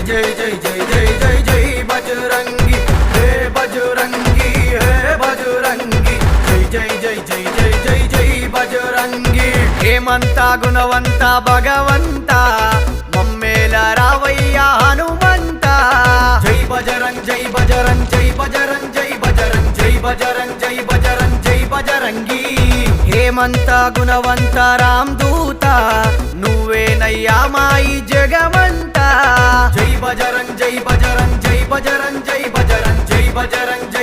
जय जय जय जय जय जय बजरंगी हे बजरंगी हे बजरंगी जय जय जय जय जय जय जय बजरंगी हेमंता गुणवंता भगवंता मम्मेल रावయ్య हनुमंता जय बजरंग जय बजरंग जय बजरंग जय बजरंग जय बजरंग जय बजरंग जय बजरंगी हेमंत गुणवंत रामदूत నువ్వేనయ్యా మా ఈ జగమంతా జై బజరంగ్ జై బజరంగ్ జై బజరంగ్ జై బజరంగ్ జై బజరంగ్